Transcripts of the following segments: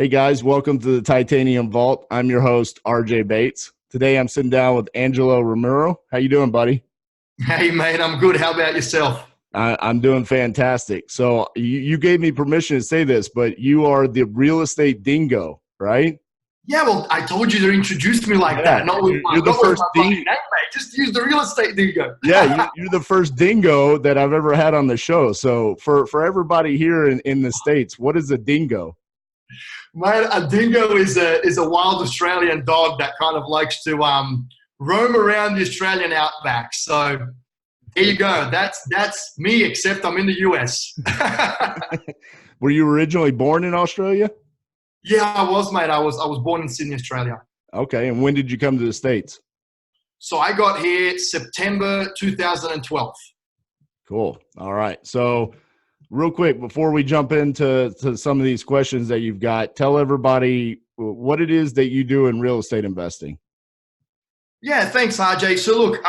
Hey guys, welcome to the Titanium Vault. I'm your host, RJ Bates. Today I'm sitting down with Engelo Rumora. How you doing, buddy? Hey, mate, I'm good. How about yourself? I'm doing fantastic. So you gave me permission to say this, but you are the real estate dingo, right? Yeah, well, I told you to introduce me like Yeah, that, not with you're the my first fucking dingo. name, mate. Just use the real estate dingo. Yeah, you're the first dingo that I've ever had on the show. So for everybody here in the States, what is a dingo? Mate, a dingo is a wild Australian dog that kind of likes to roam around the Australian outback. So there you go. That's me, except I'm in the US. Were you originally born in Australia? Yeah, I was, mate. I was born in Sydney, Australia. Okay, and when did you come to the States? So I got here September 2012. Cool. All right. So real quick, before we jump into some of these questions that you've got, tell everybody what it is that you do in real estate investing. Yeah, thanks, RJ. So look,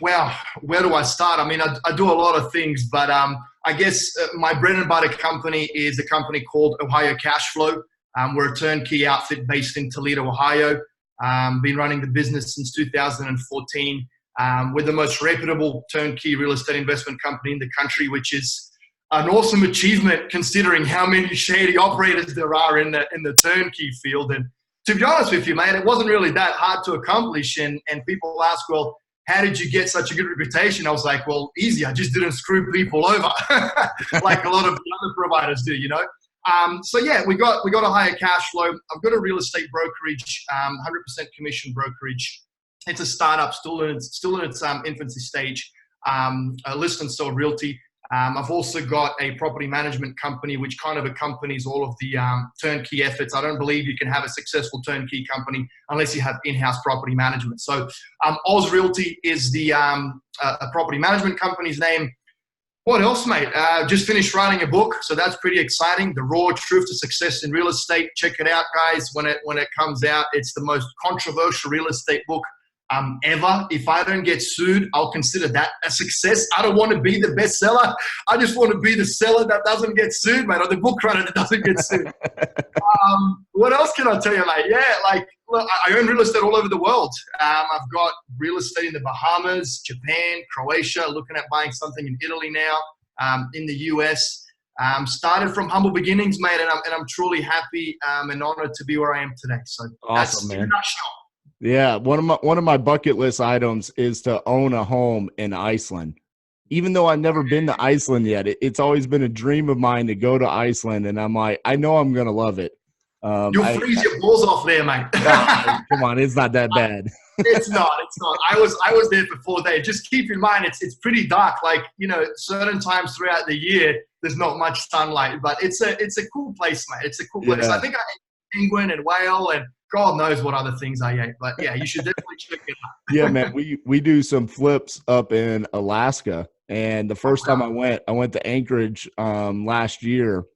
well, where do I start? I mean, I do a lot of things, but I guess my bread and butter company is a company called Ohio Cash Flow. We're a turnkey outfit based in Toledo, Ohio. Been running the business since 2014. We're the most reputable turnkey real estate investment company in the country, which is an awesome achievement considering how many shady operators there are in the turnkey field. And to be honest with you, mate, it wasn't really that hard to accomplish. And people ask, well, how did you get such a good reputation? I was like, well, easy. I just didn't screw people over like a lot of the other providers do, you know? So yeah, we got a higher cash flow. I've got a real estate brokerage, 100% commission brokerage. It's a startup, still in its infancy stage. List and sell realty. I've also got a property management company, which kind of accompanies all of the turnkey efforts. I don't believe you can have a successful turnkey company unless you have in-house property management. So Oz Realty is the a property management company's name. What else, mate? Just finished writing a book, so that's pretty exciting. The Raw Truth to Success in Real Estate. Check it out, guys. When it comes out, it's the most controversial real estate book ever. If I don't get sued, I'll consider that a success. I don't want to be the bestseller. I just want to be the seller that doesn't get sued, mate, or the book runner that doesn't get sued. What else can I tell you, mate? Yeah, like, look, I own real estate all over the world. I've got real estate in the Bahamas, Japan, Croatia, looking at buying something in Italy now, in the US. Started from humble beginnings, mate, and I'm truly happy and honored to be where I am today. So Awesome, that's man. in a nutshell. Yeah, one of my bucket list items is to own a home in Iceland. Even though I've never been to Iceland yet, it's always been a dream of mine to go to Iceland, and I'm like, I know I'm gonna love it. You'll freeze your balls off there, mate. Come on, it's not that bad. It's not. I was there for 4 days. Just keep in mind, it's pretty dark. Like, you know, certain times throughout the year, there's not much sunlight, but it's a cool place, mate. It's a cool place. Yeah. I think I ate penguin and whale and God knows what other things I ate. But yeah, you should definitely check it out. Yeah, man, we do some flips up in Alaska, and the first time I went to Anchorage last year,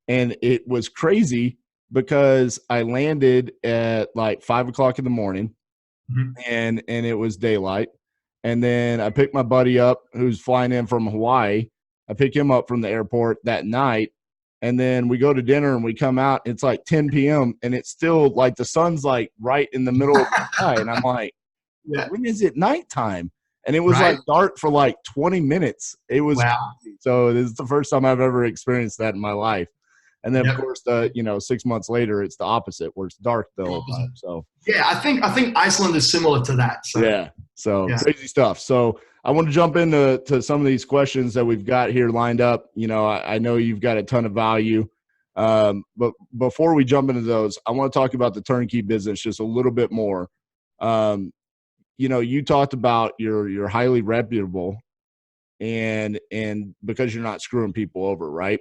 and it was crazy because I landed at like 5 o'clock in the morning, and it was daylight, and then I picked my buddy up who's flying in from Hawaii. I pick him up from the airport that night, and then we go to dinner and we come out. It's like 10 p.m. and it's still like the sun's like right in the middle of the sky, and I'm like, Yeah. when is it nighttime? And it was Right. like dark for like 20 minutes. It was Wow. crazy. So this is the first time I've ever experienced that in my life. And then Yep. of course, 6 months later, it's the opposite where it's dark the whole time. So Yeah, I think Iceland is similar to that. So yeah, so yeah. crazy stuff. So I want to jump into some of these questions that we've got here lined up. You know, I know you've got a ton of value. But before we jump into those, I want to talk about the turnkey business just a little bit more. You know, you talked about you're highly reputable and because you're not screwing people over, right?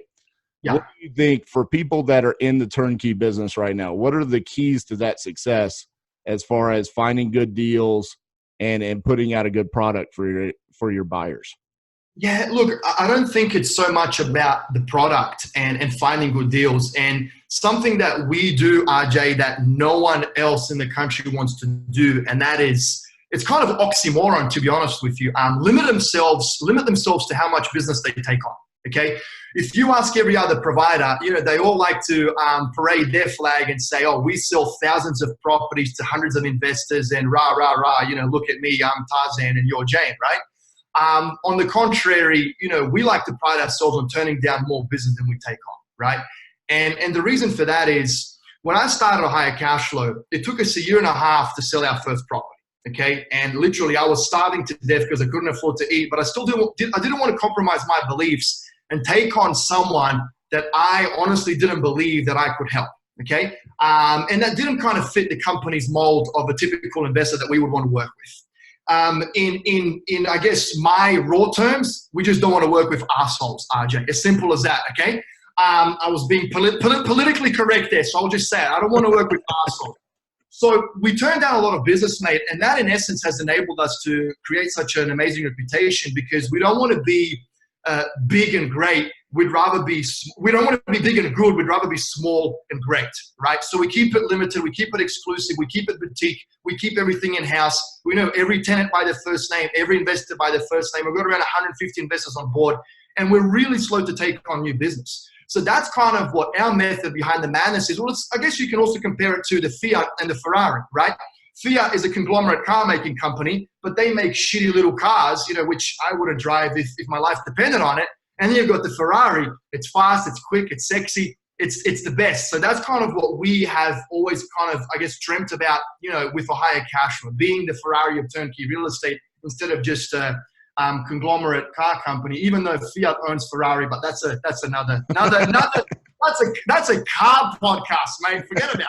Yeah. What do you think for people that are in the turnkey business right now? What are the keys to that success as far as finding good deals and putting out a good product for your buyers? Yeah, look, I don't think it's so much about the product and finding good deals. And something that we do, RJ, that no one else in the country wants to do, and that is, it's kind of oxymoron, to be honest with you. Limit themselves to how much business they take on. Okay, if you ask every other provider, they all like to parade their flag and say, "Oh, we sell thousands of properties to hundreds of investors," and rah rah rah. Look at me, I'm Tarzan and you're Jane, right? On the contrary, we like to pride ourselves on turning down more business than we take on, right? And the reason for that is when I started Ohio Cash Flow, it took us a year and a half to sell our first property. Okay, and literally I was starving to death because I couldn't afford to eat, but I didn't want to compromise my beliefs and take on someone that I honestly didn't believe that I could help. Okay, and that didn't kind of fit the company's mold of a typical investor that we would want to work with. In I guess my raw terms, we just don't want to work with assholes, RJ. As simple as that. Okay, I was being politically correct there, so I'll just say it. I don't want to work with assholes. So we turned down a lot of business, mate, and that in essence has enabled us to create such an amazing reputation because we don't want to be big and great. We don't want to be big and good. We'd rather be small and great, right? So we keep it limited. We keep it exclusive. We keep it boutique. We keep everything in-house. We know every tenant by their first name, every investor by their first name. We've got around 150 investors on board, and we're really slow to take on new business. So that's kind of what our method behind the madness is. Well, I guess you can also compare it to the Fiat and the Ferrari, right? Fiat is a conglomerate car making company, but they make shitty little cars, which I wouldn't drive if my life depended on it. And then you've got the Ferrari. It's fast, it's quick, it's sexy, it's the best. So that's kind of what we have always kind of, I guess, dreamt about, with Ohio Cash Flow, being the Ferrari of turnkey real estate instead of just conglomerate car company, even though Fiat owns Ferrari, but that's another that's a car podcast, mate. Forget about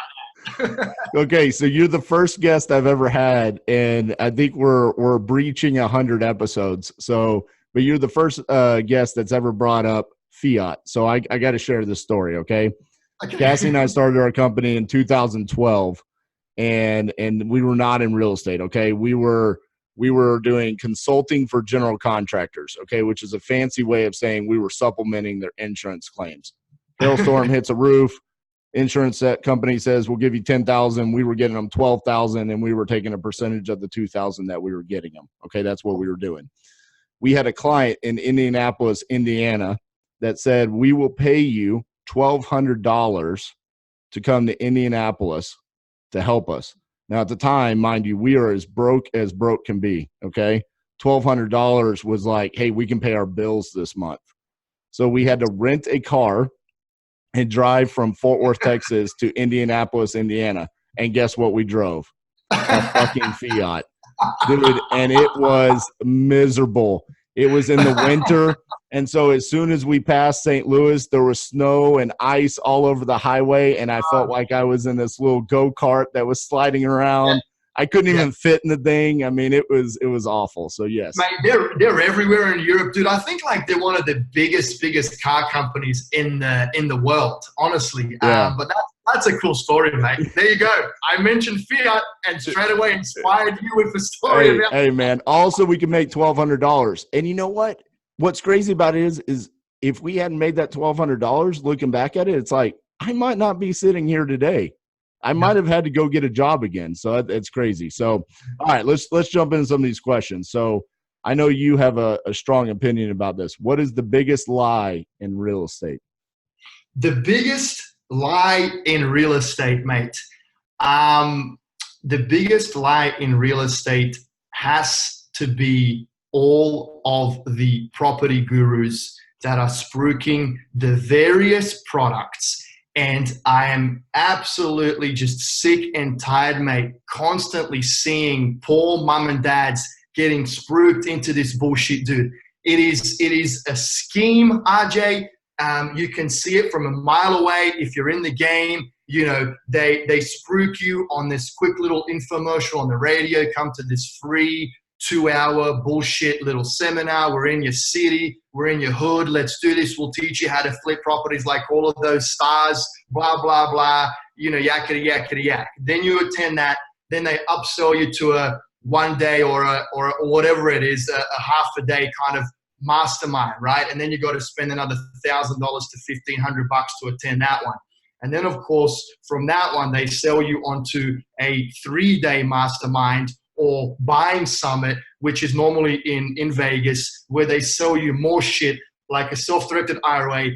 that. Okay, so you're the first guest I've ever had, and I think we're breaching 100 episodes. So, but you're the first guest that's ever brought up Fiat. So I got to share this story, okay? Cassie and I started our company in 2012, and we were not in real estate, okay? We were doing consulting for general contractors, okay, which is a fancy way of saying we were supplementing their insurance claims. Hailstorm hits a roof, insurance company says we'll give you $10,000. We were getting them $12,000, and we were taking a percentage of the $2,000 that we were getting them. Okay, that's what we were doing. We had a client in Indianapolis, Indiana, that said we will pay you $1,200 to come to Indianapolis to help us. Now, at the time, mind you, we are as broke can be, okay? $1,200 was like, hey, we can pay our bills this month. So we had to rent a car and drive from Fort Worth, Texas to Indianapolis, Indiana. And guess what we drove? A fucking Fiat. Dude, and it was miserable. It was in the winter. And so as soon as we passed St. Louis, there was snow and ice all over the highway, and I felt like I was in this little go-kart that was sliding around. I couldn't even fit in the thing. I mean, it was awful. So yes, mate, they're everywhere in Europe, dude. I think like they're one of the biggest car companies in the world, honestly. Yeah. But that's a cool story, mate. There you go. I mentioned Fiat and straight away inspired you with the story. Hey, man. Also, we can make $1,200. And you know what? What's crazy about it is if we hadn't made that $1,200, looking back at it, it's like I might not be sitting here today. I might have had to go get a job again. So it's crazy. So, all right, let's jump into some of these questions. So I know you have a strong opinion about this. What is the biggest lie in real estate? The biggest lie in real estate, mate. The biggest lie in real estate has to be all of the property gurus that are spruiking the various products. And I am absolutely just sick and tired, mate, constantly seeing poor mom and dads getting spruiked into this bullshit, dude. It is a scheme, RJ. You can see it from a mile away if you're in the game. You know, they spruik you on this quick little infomercial on the radio. Come to this free 2-hour bullshit little seminar. We're in your city. We're in your hood. Let's do this. We'll teach you how to flip properties like all of those stars, blah, blah, blah, you know, yakety, yakety, yak. Then you attend that. Then they upsell you to a 1 day or whatever it is, a half a day kind of mastermind, right? And then you got to spend another $1,000 to $1,500 to attend that one. And then, of course, from that one, they sell you onto a 3-day mastermind or buying summit, which is normally in Vegas, where they sell you more shit like a self-directed IRA.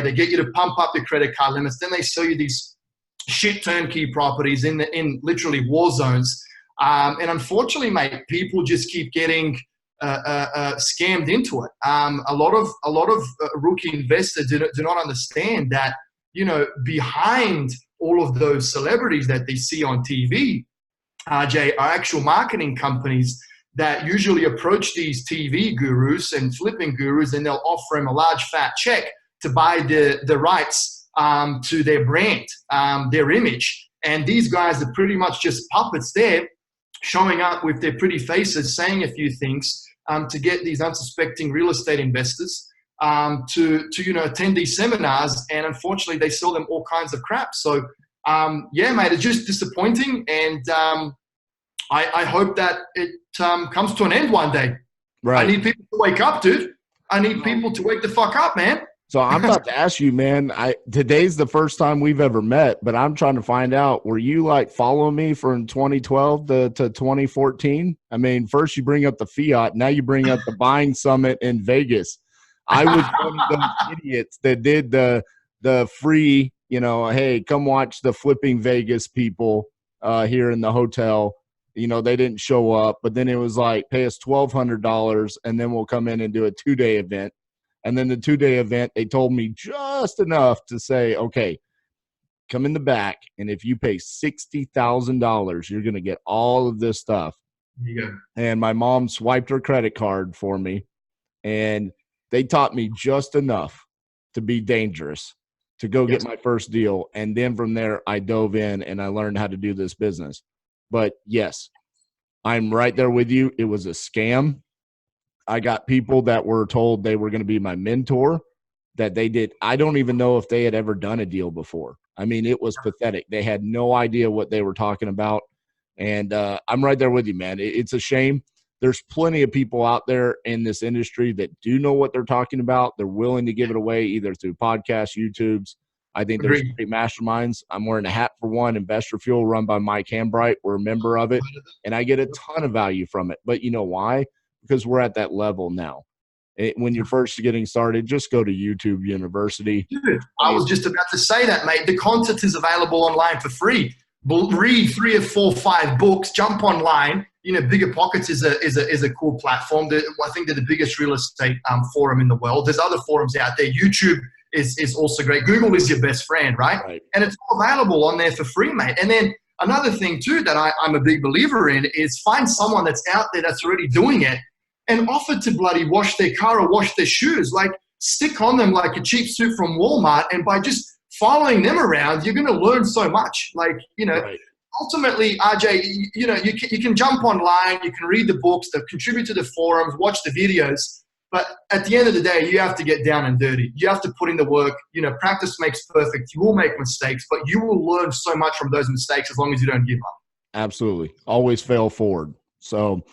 They get you to pump up your credit card limits. Then they sell you these shit turnkey properties in literally war zones. And unfortunately, mate, people just keep getting scammed into it. A lot of rookie investors do not understand that, you know, behind all of those celebrities that they see on TV, RJ, are actual marketing companies that usually approach these TV gurus and flipping gurus, and they'll offer them a large fat check to buy the rights to their brand, their image. And these guys are pretty much just puppets there, showing up with their pretty faces, saying a few things to get these unsuspecting real estate investors to you know, attend these seminars. And unfortunately, they sell them all kinds of crap. So yeah, mate, it's just disappointing. And I hope that it comes to an end one day. Right. I need people to wake up, dude. I need people to wake the fuck up, man. So I'm about to ask you, man, today's the first time we've ever met, but I'm trying to find out, were you like following me from 2012 to 2014? I mean, first you bring up the fiat, now you bring up the buying summit in Vegas. I was one of those idiots that did the free, you know, hey, come watch the flipping Vegas people here in the hotel. You know, they didn't show up, but then it was like, pay us $1,200 and then we'll come in and do a 2-day event. And then the 2-day event, they told me just enough to say, okay, come in the back, and if you pay $60,000, you're going to get all of this stuff. Yeah. And my mom swiped her credit card for me, and they taught me just enough to be dangerous, to go get my first deal. And then from there, I dove in and I learned how to do this business. But yes, I'm right there with you. It was a scam. I got people that were told they were going to be my mentor, that they did. I don't even know if they had ever done a deal before. I mean, it was pathetic. They had no idea what they were talking about. And I'm right there with you, man. It's a shame. There's plenty of people out there in this industry that do know what they're talking about. They're willing to give it away either through podcasts, YouTubes. I think there's great masterminds. I'm wearing a hat for one, Investor Fuel, run by Mike Hambright. We're a member of it, and I get a ton of value from it. But you know why? Because we're at that level now. When you're first getting started, just go to YouTube University. Dude, I was just about to say that, mate. The content is available online for free. Read 3 or 4, 5 books. Jump online. You know, Bigger Pockets is a cool platform. I think they're the biggest real estate forum in the world. There's other forums out there. YouTube is also great. Google is your best friend, right? And it's all available on there for free, mate. And then another thing too that I'm a big believer in is find someone that's out there that's already doing it and offer to bloody wash their car or wash their shoes. Like, stick on them like a cheap suit from Walmart, and by just following them around, you're going to learn so much. Like, you know, ultimately, RJ, you know, you can jump online, you can read the books, contribute to the forums, watch the videos, but at the end of the day, you have to get down and dirty. You have to put in the work. You know, practice makes perfect. You will make mistakes, but you will learn so much from those mistakes as long as you don't give up. Absolutely. Always fail forward. So,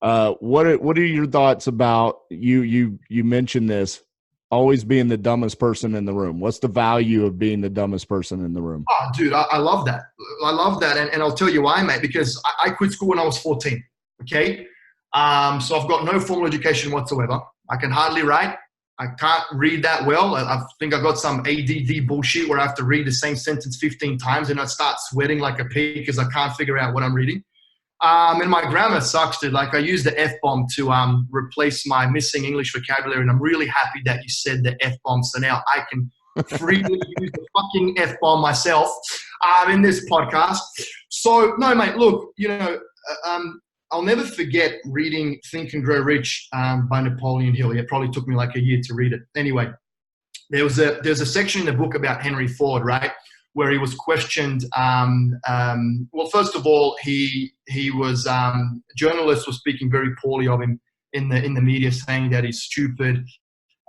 what are your thoughts about you mentioned this, always being the dumbest person in the room? What's the value of being the dumbest person in the room? Oh, dude, I love that. I love that. And I'll tell you why, mate, because I quit school when I was 14. Okay. So I've got no formal education whatsoever. I can hardly write. I can't read that well. I think I got some ADD bullshit where I have to read the same sentence 15 times and I start sweating like a pig because I can't figure out what I'm reading. And my grammar sucks, dude. Like, I use the F-bomb to replace my missing English vocabulary, and I'm really happy that you said the F-bomb, so now I can freely use the fucking F-bomb myself in this podcast. So, no, mate, look, you know, I'll never forget reading Think and Grow Rich by Napoleon Hill. It probably took me like a year to read it. Anyway, there's a section in the book about Henry Ford, right, where he was questioned. Well, first of all, he was journalists were speaking very poorly of him in the media, saying that he's stupid,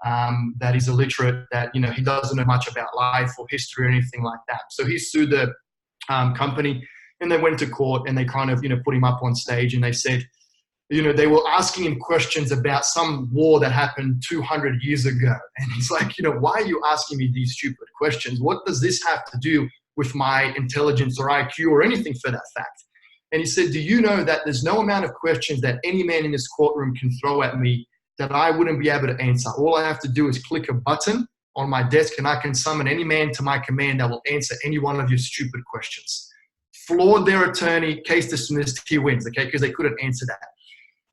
that he's illiterate, that, you know, he doesn't know much about life or history or anything like that. So he sued the company, and they went to court, and they kind of, you know, put him up on stage, and they said, you know, they were asking him questions about some war that happened 200 years ago. And he's like, you know, why are you asking me these stupid questions? What does this have to do with my intelligence or IQ or anything for that fact? And he said, do you know that there's no amount of questions that any man in this courtroom can throw at me that I wouldn't be able to answer. All I have to do is click a button on my desk and I can summon any man to my command that will answer any one of your stupid questions. Flawed their attorney, case dismissed, he wins, okay? Because they couldn't answer that.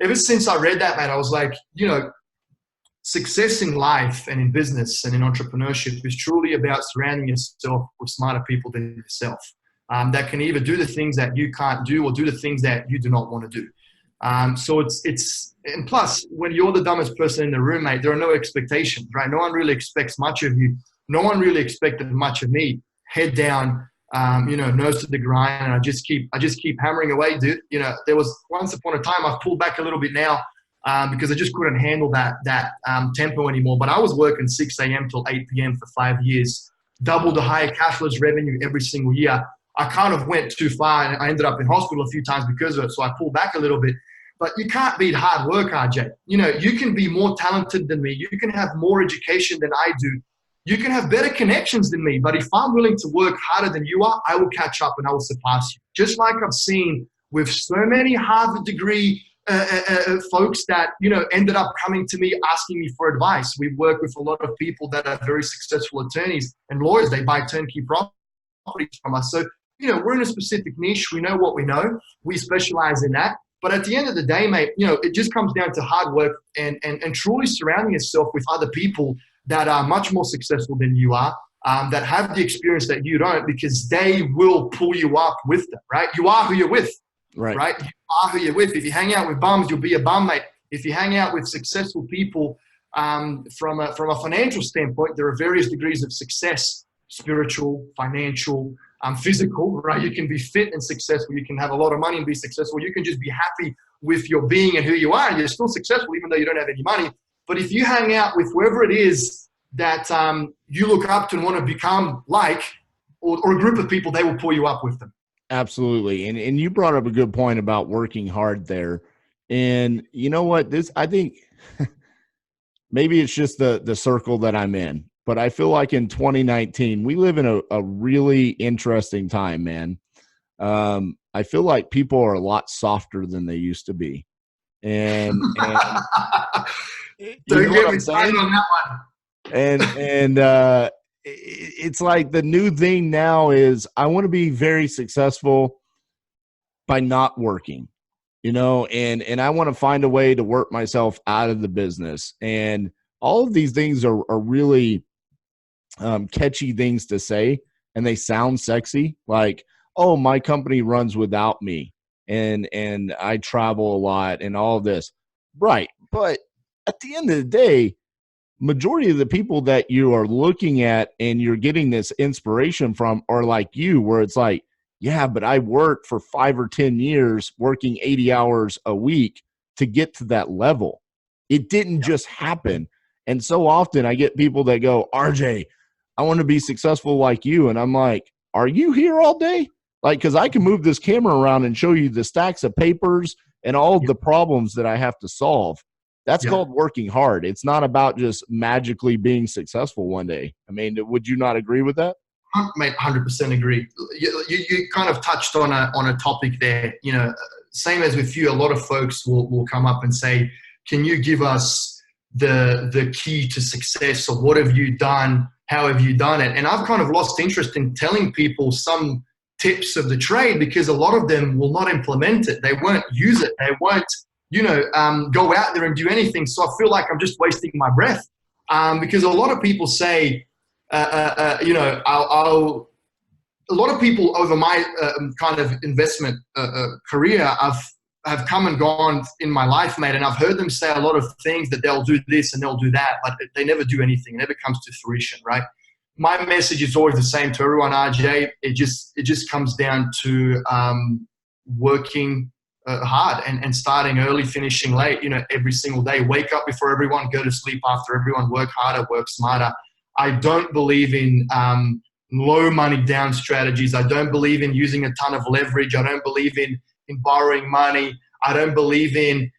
Ever since I read that, man, I was like, you know, success in life and in business and in entrepreneurship is truly about surrounding yourself with smarter people than yourself, that can either do the things that you can't do or do the things that you do not want to do. So and plus, when you're the dumbest person in the room, mate, there are no expectations, right? No one really expects much of you. No one really expected much of me. Head down, you know, nose to the grind, and I just keep hammering away, dude. You know, there was once upon a time, I've pulled back a little bit now because I just couldn't handle that tempo anymore. But I was working 6 a.m. till 8 p.m. for 5 years, double the higher cashless revenue every single year. I kind of went too far, and I ended up in hospital a few times because of it. So I pulled back a little bit. But you can't beat hard work, RJ. You know, you can be more talented than me. You can have more education than I do. You can have better connections than me. But if I'm willing to work harder than you are, I will catch up and I will surpass you. Just like I've seen with so many Harvard degree folks that, you know, ended up coming to me asking me for advice. We work with a lot of people that are very successful attorneys and lawyers. They buy turnkey properties from us. So, you know, we're in a specific niche. We know what we know. We specialize in that. But at the end of the day, mate, you know, it just comes down to hard work and truly surrounding yourself with other people that are much more successful than you are, that have the experience that you don't, because they will pull you up with them, right? You are who you're with, right? You are who you're with. If you hang out with bums, you'll be a bum, mate. If you hang out with successful people, from a financial standpoint, there are various degrees of success: spiritual, financial, physical, right? You can be fit and successful. You can have a lot of money and be successful. You can just be happy with your being and who you are, and you're still successful even though you don't have any money. But if you hang out with whoever it is that you look up to and want to become like, or a group of people, they will pull you up with them. Absolutely. And you brought up a good point about working hard there. And you know what? I think maybe it's just the circle that I'm in. But I feel like in 2019, we live in a really interesting time, man. I feel like people are a lot softer than they used to be. And don't get me started on that one. And it's like the new thing now is I want to be very successful by not working, you know, and I want to find a way to work myself out of the business. And all of these things are really catchy things to say, and they sound sexy, like, oh, my company runs without me and I travel a lot and all of this. Right. But at the end of the day, majority of the people that you are looking at and you're getting this inspiration from are like you, where it's like, yeah, but I worked for 5 or 10 years working 80 hours a week to get to that level. It didn't just happen. And so often I get people that go, RJ, I want to be successful like you. And I'm like, are you here all day? Like, because I can move this camera around and show you the stacks of papers and all of the problems that I have to solve. That's called working hard. It's not about just magically being successful one day. I mean, would you not agree with that? Mate, 100% agree. You kind of touched on a topic there. You know, same as with you, a lot of folks will come up and say, can you give us the key to success, or what have you done? How have you done it? And I've kind of lost interest in telling people some tips of the trade, because a lot of them will not implement it. They won't use it. They won't, you know, go out there and do anything. So I feel like I'm just wasting my breath, because a lot of people say, you know, a lot of people over my kind of investment career have come and gone in my life, mate, and I've heard them say a lot of things, that they'll do this and they'll do that, but they never do anything. It never comes to fruition, right? My message is always the same to everyone, RJ. It just comes down to working hard and starting early, finishing late, you know, every single day. Wake up before everyone, go to sleep after everyone, work harder, work smarter. I don't believe in low money down strategies. I don't believe in using a ton of leverage. I don't believe in borrowing money. I don't believe in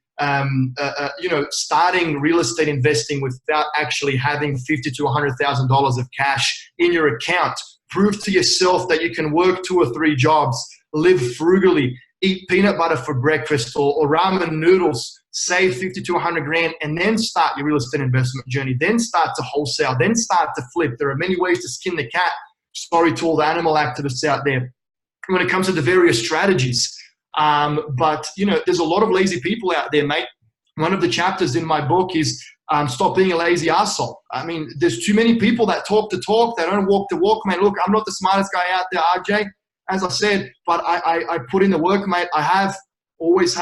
you know, starting real estate investing without actually having $50,000 to $100,000 of cash in your account. Prove to yourself that you can work 2 or 3 jobs, live frugally, eat peanut butter for breakfast or ramen noodles save 50 to 100 grand, and then start your real estate investment journey, then start to wholesale, then start to flip. There are many ways to skin the cat. Sorry to all the animal activists out there when it comes to the various strategies. But, you know, there's a lot of lazy people out there, mate. One of the chapters in my book is stop being a lazy arsehole. I mean, there's too many people that talk the talk, they don't walk the walk, mate. Look, I'm not the smartest guy out there, RJ, as I said, but I put in the work, mate. I have, always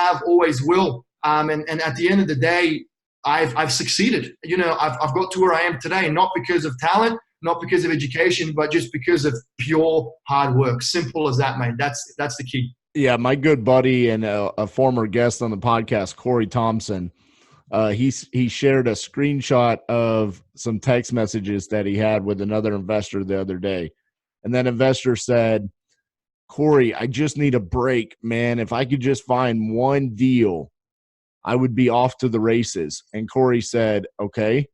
will. And at the end of the day, I've succeeded. You know, I've got to where I am today, not because of talent, not because of education, but just because of pure hard work. Simple as that, mate. That's the key. Yeah, my good buddy and a former guest on the podcast, Corey Thompson, he shared a screenshot of some text messages that he had with another investor the other day. And that investor said, Corey, I just need a break, man. If I could just find one deal, I would be off to the races. And Corey said, okay,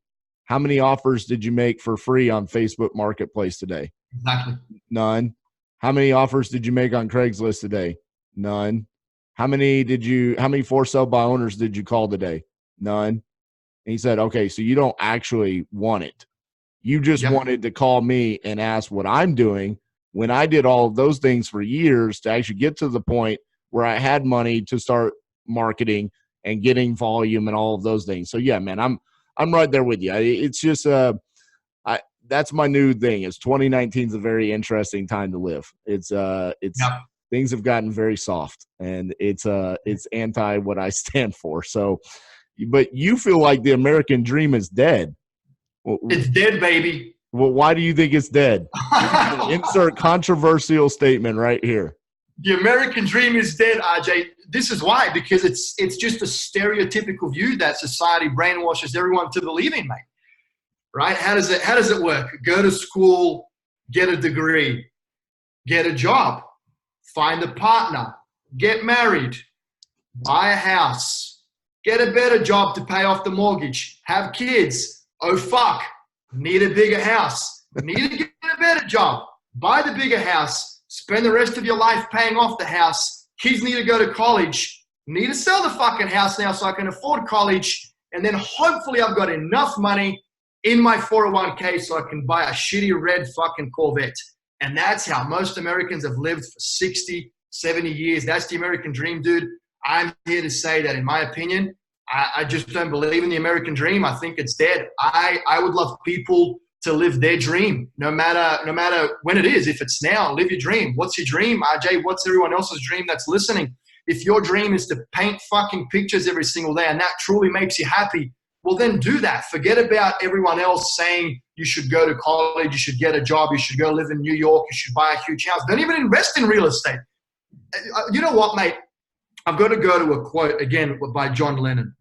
how many offers did you make for free on Facebook Marketplace today? Exactly. None. How many offers did you make on Craigslist today? None. How many for sale by owners did you call today? None. And he said, okay, so you don't actually want it. You just wanted to call me and ask what I'm doing when I did all of those things for years to actually get to the point where I had money to start marketing and getting volume and all of those things. So yeah, man, I'm right there with you. It's just that's my new thing. Is 2019 is a very interesting time to live. It's things have gotten very soft, and it's anti what I stand for. So, but you feel like the American dream is dead. It's dead, baby. Well, why do you think it's dead? Insert controversial statement right here. The American dream is dead, RJ. This is why, because it's just a stereotypical view that society brainwashes everyone to believe in, mate. Right? How does it work? Go to school, get a degree, get a job, find a partner, get married, buy a house, get a better job to pay off the mortgage, have kids. Oh fuck, need a bigger house, need to get a better job, buy the bigger house, spend the rest of your life paying off the house. Kids need to go to college, need to sell the fucking house now so I can afford college, and then hopefully I've got enough money in my 401k so I can buy a shitty red fucking Corvette. And that's how most Americans have lived for 60, 70 years. That's the American dream, dude. I'm here to say that, in my opinion, I just don't believe in the American dream. I think it's dead. I would love people to live their dream, no matter when it is. If it's now, live your dream. What's your dream, RJ? What's everyone else's dream that's listening? If your dream is to paint fucking pictures every single day and that truly makes you happy, well, then do that. Forget about everyone else saying you should go to college, you should get a job, you should go live in New York, you should buy a huge house. Don't even invest in real estate. You know what, mate? I've got to go to a quote again by John Lennon.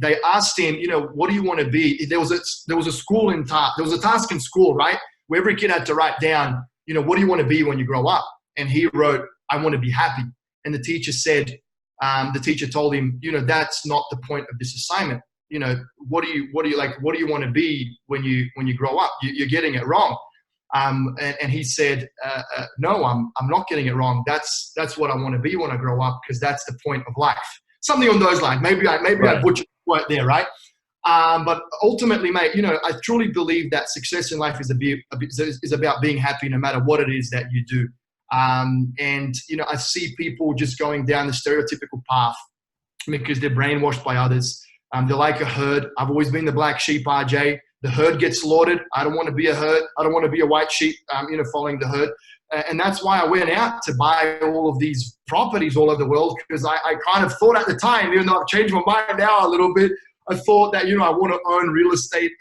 They asked him, you know, what do you want to be? There was a task in school, right, where every kid had to write down, you know, what do you want to be when you grow up? And he wrote, I want to be happy. And the teacher said, the teacher told him, you know, that's not the point of this assignment. You know, what do you want to be when you grow up? You're getting it wrong. And he said, no, I'm not getting it wrong. That's what I want to be when I grow up, because that's the point of life. Something on those lines. Maybe I butchered the word there, right? But ultimately, mate, you know, I truly believe that success in life is about being happy no matter what it is that you do. And, you know, I see people just going down the stereotypical path because they're brainwashed by others. They're like a herd. I've always been the black sheep, RJ. The herd gets slaughtered. I don't want to be a herd. I don't want to be a white sheep, you know, following the herd. And that's why I went out to buy all of these properties all over the world, because I kind of thought at the time, even though I've changed my mind now a little bit, I thought that, you know, I want to own real estate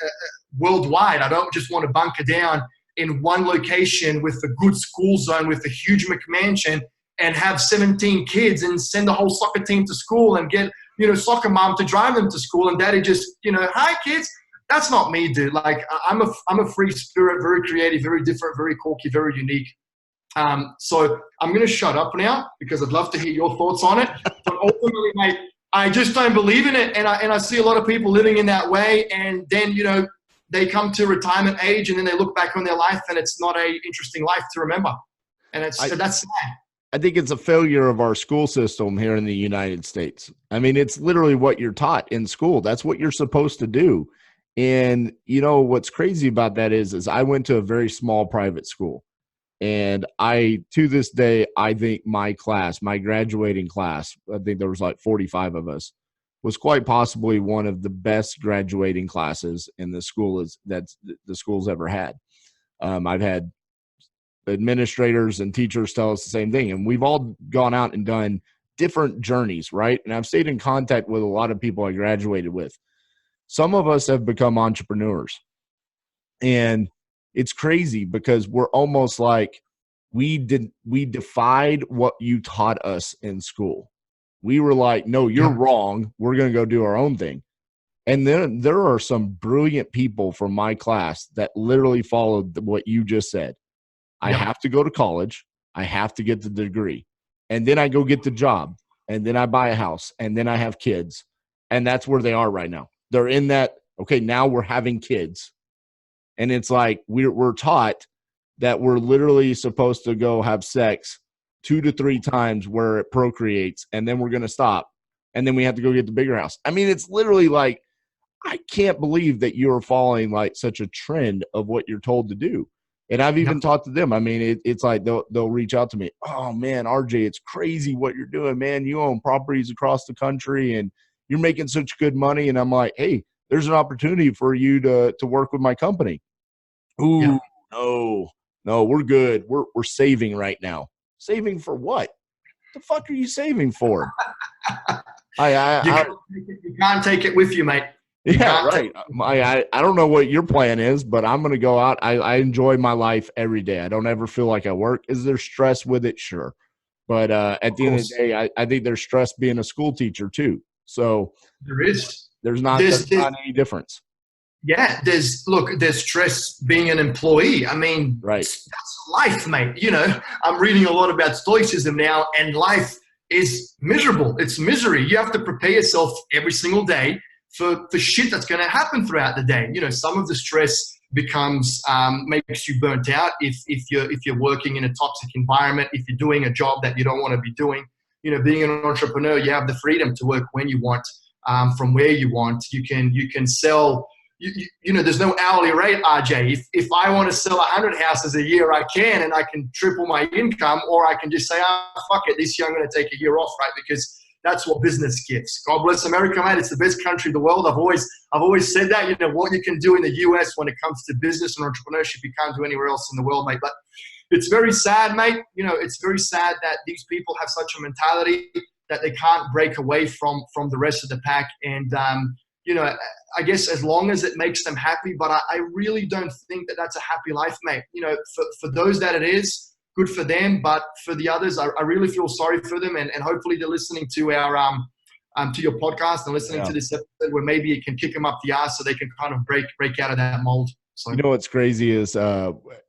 worldwide. I don't just want to bunker down in one location with a good school zone, with a huge McMansion, and have 17 kids and send the whole soccer team to school and get, you know, soccer mom to drive them to school, and daddy just, you know, hi kids. That's not me, dude. Like, I'm a free spirit, very creative, very different, very quirky, very unique. So I'm going to shut up now because I'd love to hear your thoughts on it. But ultimately, mate, I just don't believe in it. And I see a lot of people living in that way. And then, you know, they come to retirement age and then they look back on their life and it's not a interesting life to remember. And that's sad. I think it's a failure of our school system here in the United States. I mean, it's literally what you're taught in school. That's what you're supposed to do. And you know what's crazy about that is I went to a very small private school. And I, to this day, I think my class, my graduating class, I think there was like 45 of us, was quite possibly one of the best graduating classes in the school that the school's ever had. I've had administrators and teachers tell us the same thing, and we've all gone out and done different journeys, right? And I've stayed in contact with a lot of people I graduated with. Some of us have become entrepreneurs, and it's crazy because we're almost like we defied what you taught us in school. We were like, no, you're wrong, we're going to go do our own thing. And then there are some brilliant people from my class that literally followed what you just said. I have to go to college, I have to get the degree, and then I go get the job, and then I buy a house, and then I have kids. And that's where they are right now. They're in that, okay, now we're having kids. And it's like we're taught that we're literally supposed to go have sex 2 to 3 times where it procreates, and then we're going to stop. And then we have to go get the bigger house. I mean, it's literally like, I can't believe that you're following like such a trend of what you're told to do. And I've even talked to them. I mean, it's like they'll reach out to me. Oh, man, RJ, it's crazy what you're doing, man. You own properties across the country, and you're making such good money. And I'm like, hey, there's an opportunity for you to work with my company. Ooh, no, we're good. We're saving right now. Saving for what? The fuck are you saving for? You can't take it with you, mate. Yeah, right. I don't know what your plan is, but I'm going to go out. I enjoy my life every day. I don't ever feel like I work. Is there stress with it? Sure. But at the end of the day, I think there's stress being a school teacher too. So there is. There's not any difference. Yeah, there's stress being an employee. I mean, right. That's life, mate. You know, I'm reading a lot about stoicism now, and life is miserable. It's misery. You have to prepare yourself every single day for shit that's going to happen throughout the day. You know, some of the stress becomes makes you burnt out if you're working in a toxic environment, if you're doing a job that you don't want to be doing. You know, being an entrepreneur, you have the freedom to work when you want, from where you want. You can sell. You know, there's no hourly rate, RJ. If I want to sell 100 houses a year, I can, and I can triple my income, or I can just say, fuck it, this year I'm going to take a year off, right? Because that's what business gives. God bless America, mate. It's the best country in the world. I've always said that. You know, what you can do in the US when it comes to business and entrepreneurship, you can't do anywhere else in the world, mate. But it's very sad, mate. You know, it's very sad that these people have such a mentality that they can't break away from the rest of the pack. And, you know, I guess as long as it makes them happy, but I really don't think that that's a happy life, mate. You know, for those that it is, good for them, but for the others, I really feel sorry for them, and hopefully they're listening to our to your podcast and listening to this episode where maybe it can kick them up the ass so they can kind of break out of that mold. So, you know what's crazy is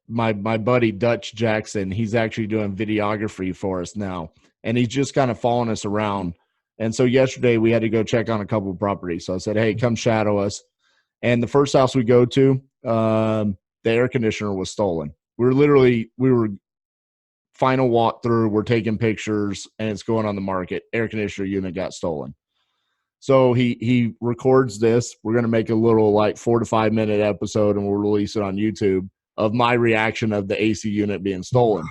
my buddy Dutch Jackson, he's actually doing videography for us now, and he's just kind of following us around. And so yesterday we had to go check on a couple of properties. So I said, hey, come shadow us. And the first house we go to, the air conditioner was stolen. We were final walkthrough, we're taking pictures, and it's going on the market. Air conditioner unit got stolen. So he records this. We're going to make a little like 4 to 5 minute episode, and we'll release it on YouTube of my reaction of the AC unit being stolen.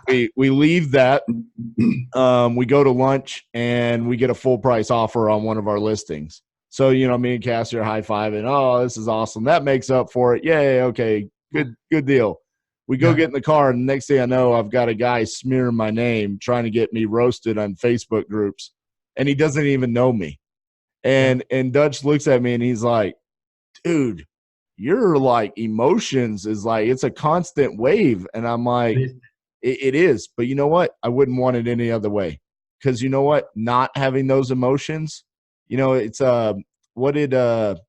we leave that. We go to lunch, and we get a full price offer on one of our listings. So, you know, me and Cassie are high-fiving. Oh, this is awesome. That makes up for it. Yay, okay, good deal. We go get in the car, and the next thing I know, I've got a guy smearing my name, trying to get me roasted on Facebook groups, and he doesn't even know me. And Dutch looks at me, and he's like, dude, your like emotions is like, it's a constant wave. And I'm like, it is. But you know what? I wouldn't want it any other way. Because you know what? Not having those emotions, you know, it's what did the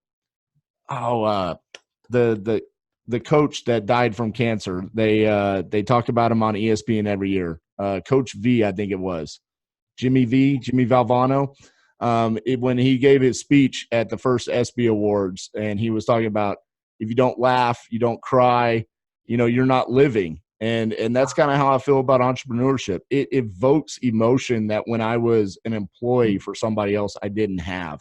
coach that died from cancer, they talked about him on ESPN every year. Coach V, I think it was. Jimmy Valvano. When he gave his speech at the first ESPY Awards, and he was talking about if you don't laugh, you don't cry, you know, you're not living. And that's kind of how I feel about entrepreneurship. It evokes emotion that when I was an employee for somebody else, I didn't have.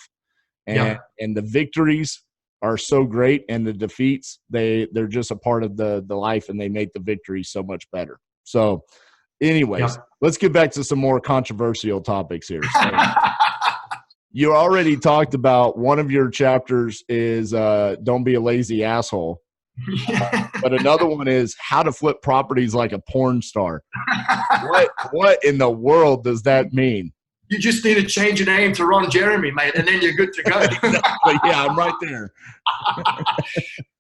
And the victories are so great, and the defeats, they're just a part of the life, and they make the victories so much better. So anyways, let's get back to some more controversial topics here. So, you already talked about one of your chapters is don't be a lazy asshole. But another one is how to flip properties like a porn star. What in the world does that mean? You just need to change your name to Ron Jeremy, mate, and then you're good to go. Exactly. Yeah, I'm right there.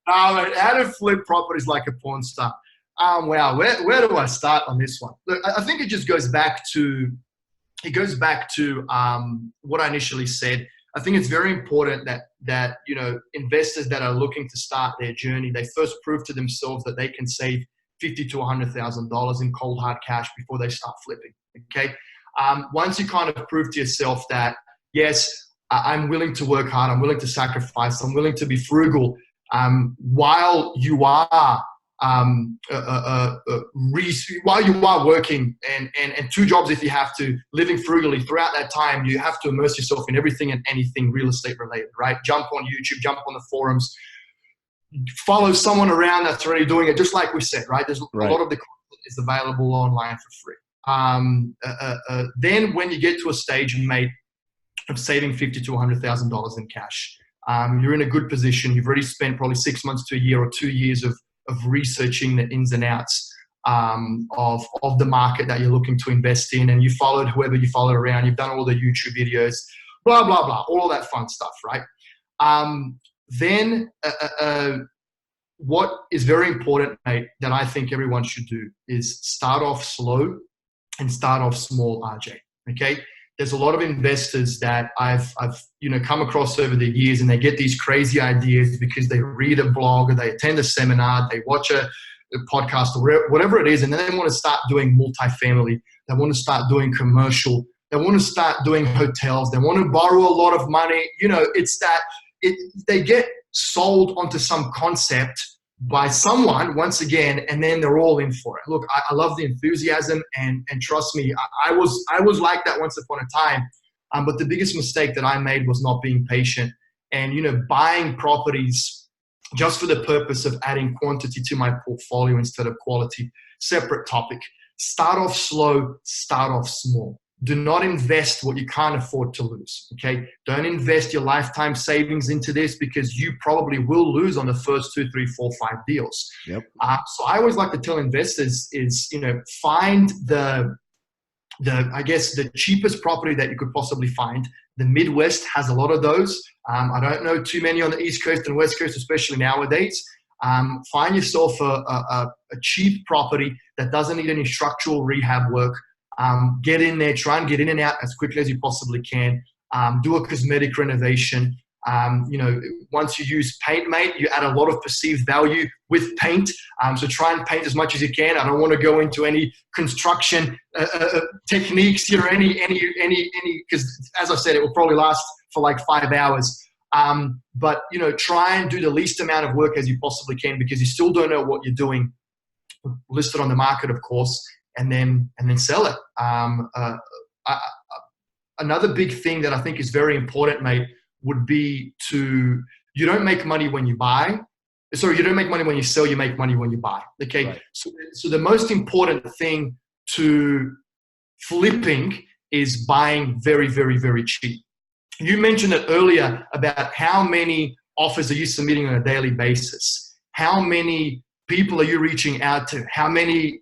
How to flip properties like a porn star. Wow, where do I start on this one? Look, I think it just goes back to what I initially said. I think it's very important that investors that are looking to start their journey, they first prove to themselves that they can save $50,000 to $100,000 in cold hard cash before they start flipping. Okay. Once you kind of prove to yourself that, yes, I'm willing to work hard, I'm willing to sacrifice, I'm willing to be frugal, while you are working and two jobs if you have to, living frugally throughout that time, you have to immerse yourself in everything and anything real estate related, right? Jump on YouTube, jump on the forums, follow someone around that's already doing it, just like we said, right? There's a lot of the content is available online for free. Then when you get to a stage, mate, of saving $50,000 to $100,000 in cash, you're in a good position. You've already spent probably 6 months to a year or 2 years of researching the ins and outs of the market that you're looking to invest in, and you followed whoever you followed around. You've done all the YouTube videos, blah, blah, blah, all that fun stuff, right? Then what is very important, mate, that I think everyone should do is start off slow and start off small, RJ, okay? There's a lot of investors that I've come across over the years, and they get these crazy ideas because they read a blog or they attend a seminar, they watch a podcast or whatever it is, and then they want to start doing multifamily. They want to start doing commercial. They want to start doing hotels. They want to borrow a lot of money. It's that they get sold onto some concept by someone once again, and then they're all in for it. Look, I love the enthusiasm, and trust me, I was like that once upon a time. But the biggest mistake that I made was not being patient and buying properties just for the purpose of adding quantity to my portfolio instead of quality. Separate topic. Start off slow, start off small. Do not invest what you can't afford to lose, okay? Don't invest your lifetime savings into this, because you probably will lose on the first 2, 3, 4, 5 deals. Yep. So I always like to tell investors is, find the cheapest property that you could possibly find. The Midwest has a lot of those. I don't know too many on the East Coast and West Coast, especially nowadays. Find yourself a cheap property that doesn't need any structural rehab work. Get in there, try and get in and out as quickly as you possibly can. Do a cosmetic renovation. Once you use paint, mate, you add a lot of perceived value with paint. So try and paint as much as you can. I don't want to go into any construction techniques here, because as I said, it will probably last for like 5 hours. But try and do the least amount of work as you possibly can, because you still don't know what you're doing. Listed on the market, of course. And then sell it. Another big thing that I think is very important, mate, would be you don't make money when you buy. Sorry, you don't make money when you sell, you make money when you buy. Okay. Right. So the most important thing to flipping is buying very, very, very cheap. You mentioned it earlier about how many offers are you submitting on a daily basis? How many people are you reaching out to? How many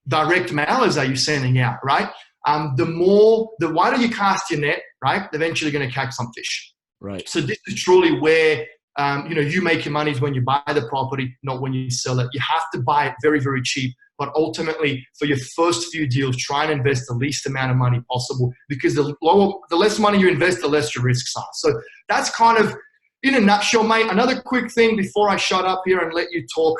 direct mailers are you sending out, right? The wider you cast your net, right, eventually going to catch some fish. Right. So this is truly where, you make your money is when you buy the property, not when you sell it. You have to buy it very, very cheap. But ultimately, for your first few deals, try and invest the least amount of money possible, because the less money you invest, the less your risks are. So that's kind of, in a nutshell, mate. Another quick thing before I shut up here and let you talk.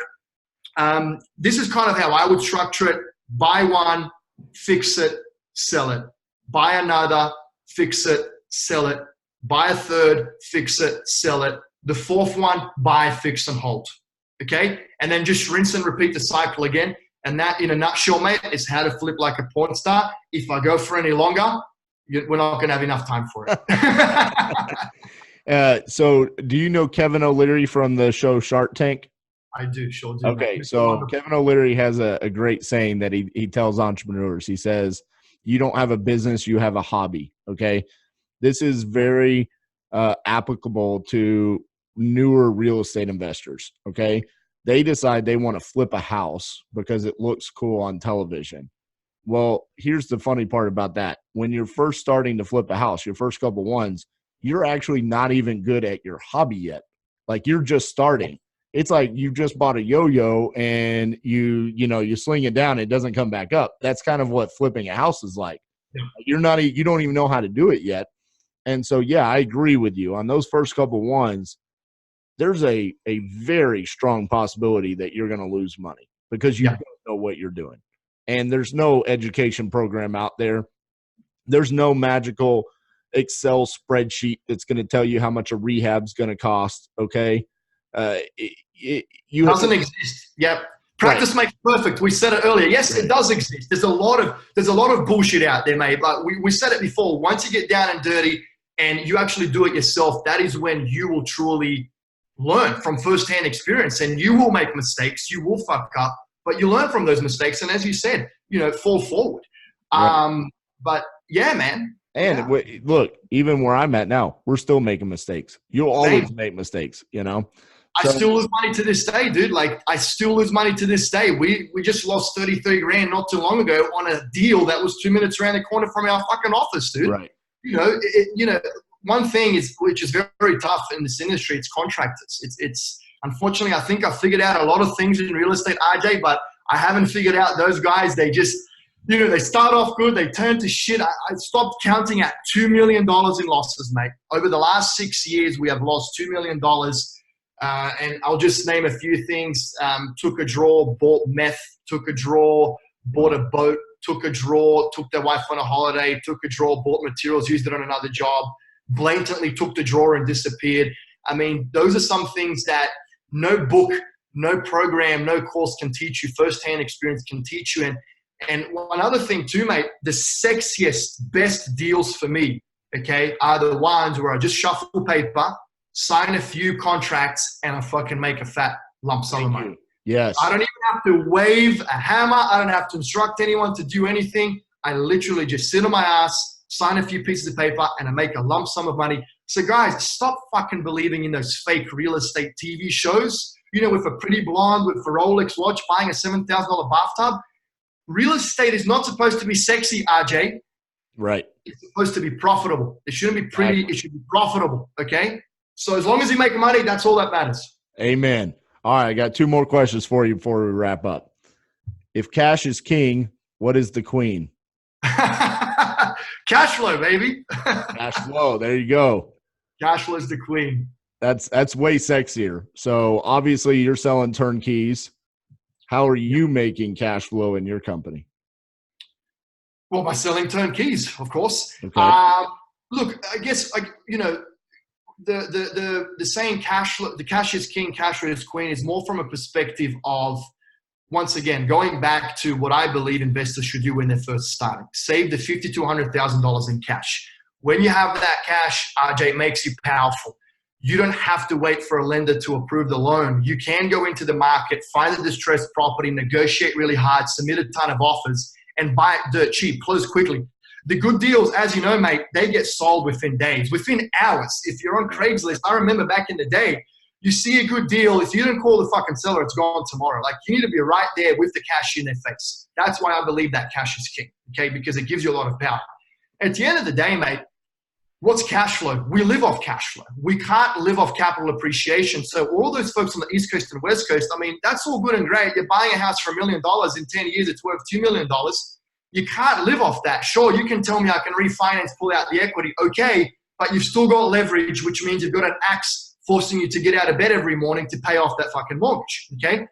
This is kind of how I would structure it. Buy one, fix it, sell it. Buy another, fix it, sell it. Buy a third, fix it, sell it. The fourth one, buy, fix, and hold. Okay? And then just rinse and repeat the cycle again. And that, in a nutshell, mate, is how to flip like a porn star. If I go for any longer, we're not going to have enough time for it. So do you know Kevin O'Leary from the show Shark Tank? I do, sure do. Okay, so Kevin O'Leary has a great saying that he tells entrepreneurs. He says, you don't have a business, you have a hobby, okay? This is very applicable to newer real estate investors, okay? They decide they want to flip a house because it looks cool on television. Well, here's the funny part about that. When you're first starting to flip a house, your first couple ones, you're actually not even good at your hobby yet. Like, you're just starting. It's like you just bought a yo-yo and you sling it down, it doesn't come back up. That's kind of what flipping a house is like. Yeah. You don't even know how to do it yet. And so, yeah, I agree with you on those first couple ones. There's a very strong possibility that you're going to lose money because you don't know what you're doing. And there's no education program out there. There's no magical Excel spreadsheet that's going to tell you how much a rehab's going to cost. Okay. It doesn't exist. Yep. Practice makes perfect. We said it earlier. Yes, it does exist. There's a lot of bullshit out there, mate. But we said it before. Once you get down and dirty and you actually do it yourself, that is when you will truly learn from firsthand experience. And you will make mistakes. You will fuck up, but you learn from those mistakes. And as you said, fall forward. Right. But yeah, man. And look, even where I'm at now, we're still making mistakes. You'll always make mistakes, I still lose money to this day, dude. Like, I still lose money to this day. We just lost 33 grand not too long ago on a deal that was 2 minutes around the corner from our fucking office, dude. Right. One thing which is very, very tough in this industry, it's contractors. It's unfortunately, I think I figured out a lot of things in real estate, RJ, but I haven't figured out those guys. They just, they start off good. They turn to shit. I stopped counting at $2 million in losses, mate. Over the last 6 years, we have lost $2 million. And I'll just name a few things. Took a draw, bought meth, took a draw, bought a boat, took a draw, took their wife on a holiday, took a draw, bought materials, used it on another job, blatantly took the draw and disappeared. I mean, those are some things that no book, no program, no course can teach you. Firsthand experience can teach you. And one other thing too, mate, the sexiest, best deals for me, okay, are the ones where I just shuffle paper, sign a few contracts, and I fucking make a fat lump sum of money. Yes. I don't even have to wave a hammer. I don't have to instruct anyone to do anything. I literally just sit on my ass, sign a few pieces of paper, and I make a lump sum of money. So guys, stop fucking believing in those fake real estate TV shows, with a pretty blonde with a Rolex watch buying a $7,000 bathtub. Real estate is not supposed to be sexy, RJ. Right. It's supposed to be profitable. It shouldn't be pretty. Exactly. It should be profitable. Okay. So as long as you make money, that's all that matters. Amen. All right. I got two more questions for you before we wrap up. If cash is king, what is the queen? Cash flow, baby. Cash flow. There you go. Cash flow is the queen. That's way sexier. So obviously you're selling turnkeys. How are you making cash flow in your company? Well, by selling turnkeys, of course. Okay. Look, I guess the saying cash flow, the cash is king, cash flow is queen, is more from a perspective of, once again, going back to what I believe investors should do when they're first starting. Save the $50,000 to $100,000 in cash. When you have that cash, RJ, it makes you powerful. You don't have to wait for a lender to approve the loan. You can go into the market, find a distressed property, negotiate really hard, submit a ton of offers, and buy it dirt cheap, close quickly. The good deals, as you know, mate, they get sold within days, within hours. If you're on Craigslist, I remember back in the day, you see a good deal. If you didn't call the fucking seller, it's gone tomorrow. Like, you need to be right there with the cash in their face. That's why I believe that cash is king, okay? Because it gives you a lot of power. At the end of the day, mate, what's cash flow? We live off cash flow. We can't live off capital appreciation. So all those folks on the East Coast and West Coast, I mean, that's all good and great. You're buying a house for $1 million. In 10 years, it's worth $2 million. You can't live off that. Sure, you can tell me I can refinance, pull out the equity. Okay, but you've still got leverage, which means you've got an axe forcing you to get out of bed every morning to pay off that fucking mortgage, okay?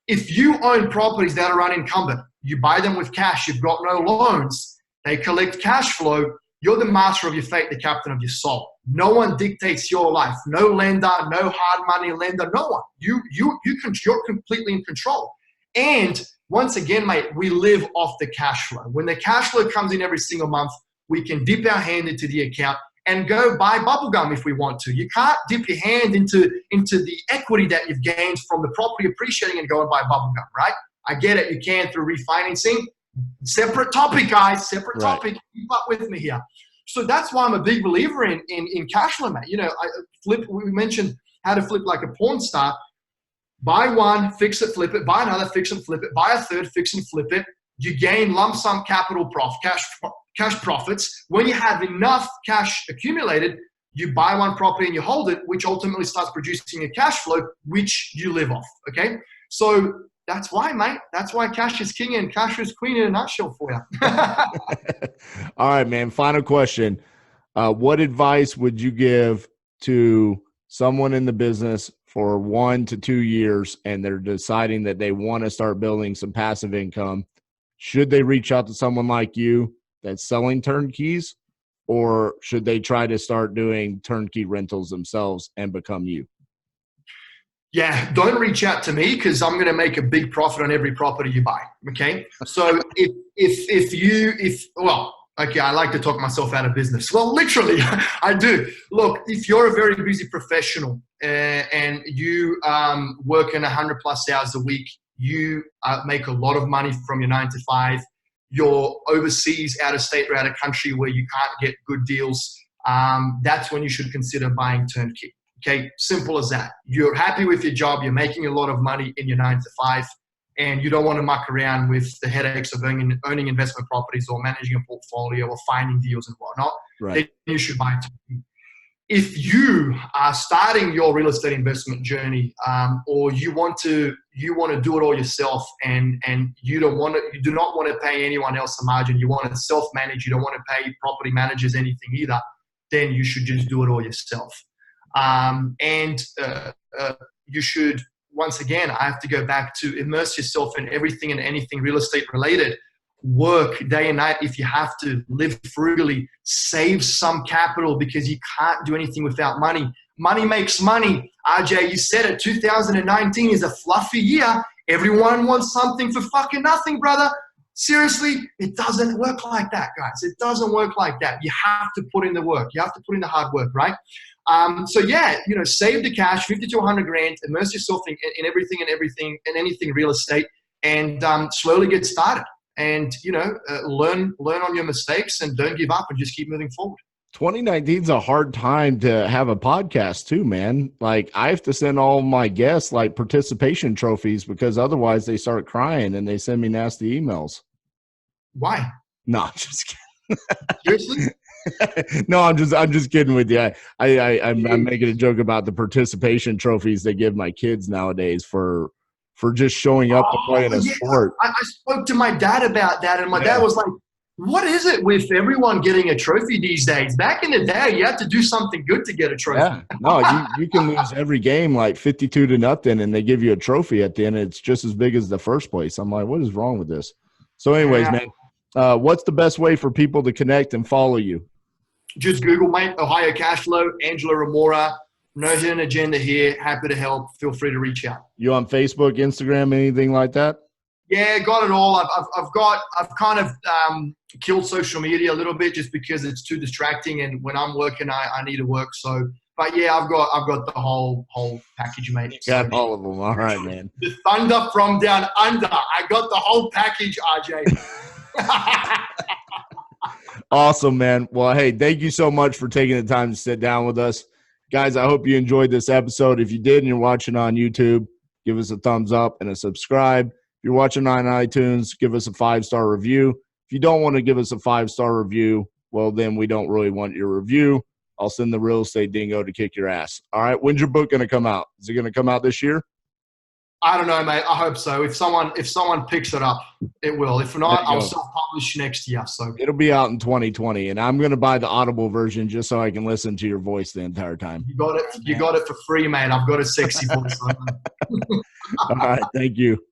If you own properties that are unencumbered, you buy them with cash, you've got no loans, they collect cash flow, you're the master of your fate, the captain of your soul. No one dictates your life. No lender, no hard money lender, no one. You're completely in control. And once again, mate, we live off the cash flow. When the cash flow comes in every single month, we can dip our hand into the account and go buy bubblegum if we want to. You can't dip your hand into the equity that you've gained from the property appreciating and go and buy bubblegum, right? I get it. You can through refinancing. Separate topic, guys. Separate topic. Keep up with me here. So that's why I'm a big believer in cash flow, mate. You know, we mentioned how to flip like a porn star. Buy one, fix it, flip it. Buy another, fix and flip it. Buy a third, fix and flip it. You gain lump sum capital cash profits. When you have enough cash accumulated, you buy one property and you hold it, which ultimately starts producing a cash flow, which you live off. Okay, so that's why, mate. That's why cash is king and cash is queen in a nutshell for you. All right, man. Final question. What advice would you give to someone in the business for 1 to 2 years and they're deciding that they want to start building some passive income? Should they reach out to someone like you that's selling turnkeys, or should they try to start doing turnkey rentals themselves and become you? Yeah, don't reach out to me because I'm going to make a big profit on every property you buy. Okay, so okay, I like to talk myself out of business. Well, literally, I do. Look, if you're a very busy professional and you work in 100+ hours a week, you make a lot of money from your 9 to 5. You're overseas, out of state or out of country where you can't get good deals. That's when you should consider buying turnkey. Okay, simple as that. You're happy with your job. You're making a lot of money in your 9 to 5, and you don't want to muck around with the headaches of owning investment properties or managing a portfolio or finding deals and whatnot. Right. Then you should buy turnkey. If you are starting your real estate investment journey, or you want to do it all yourself, and you do not want to pay anyone else a margin, you want to self-manage, you don't want to pay property managers anything either, then you should just do it all yourself. You should, once again, I have to go back to immerse yourself in everything and anything real estate related. Work day and night if you have to. Live frugally. Save some capital because you can't do anything without money. Money makes money. RJ, you said it. 2019 is a fluffy year. Everyone wants something for fucking nothing, brother. Seriously, it doesn't work like that, guys. It doesn't work like that. You have to put in the work. You have to put in the hard work, right? So yeah, save the cash, 50 to 100 grand, immerse yourself in everything and anything real estate, and slowly get started. And learn on your mistakes and don't give up and just keep moving forward. 2019 is a hard time to have a podcast too, man. Like, I have to send all my guests like participation trophies because otherwise they start crying and they send me nasty emails. Why? No, I'm just kidding. Seriously? No, I'm just kidding with you. I'm making a joke about the participation trophies they give my kids nowadays for just showing up to play in a sport. I spoke to my dad about that, and my dad was like, what is it with everyone getting a trophy these days? Back in the day, you had to do something good to get a trophy. Yeah. No, you can lose every game like 52-0, and they give you a trophy at the end. And it's just as big as the first place. I'm like, what is wrong with this? So anyways, man, what's the best way for people to connect and follow you? Just Google, mate, Ohio Cashflow, Engelo Rumora. No hidden agenda here. Happy to help. Feel free to reach out. You on Facebook, Instagram, anything like that? Yeah, got it all. I've kind of killed social media a little bit just because it's too distracting, and when I'm working, I need to work. So, but yeah, I've got the whole package, mate. Got all of them. All right, man. The thunder from down under. I got the whole package, RJ. Awesome, man. Well, hey, thank you so much for taking the time to sit down with us. Guys, I hope you enjoyed this episode. If you did and you're watching on YouTube, give us a thumbs up and a subscribe. If you're watching on iTunes, give us a 5-star review. If you don't want to give us a 5-star review, well, then we don't really want your review. I'll send the real estate dingo to kick your ass. All right, when's your book going to come out? Is it going to come out this year? I don't know, mate. I hope so. If someone picks it up, it will. If not, I'll self-publish next year. So it'll be out in 2020, and I'm going to buy the Audible version just so I can listen to your voice the entire time. You got it. You got it for free, mate. I've got a sexy voice. All right. Thank you.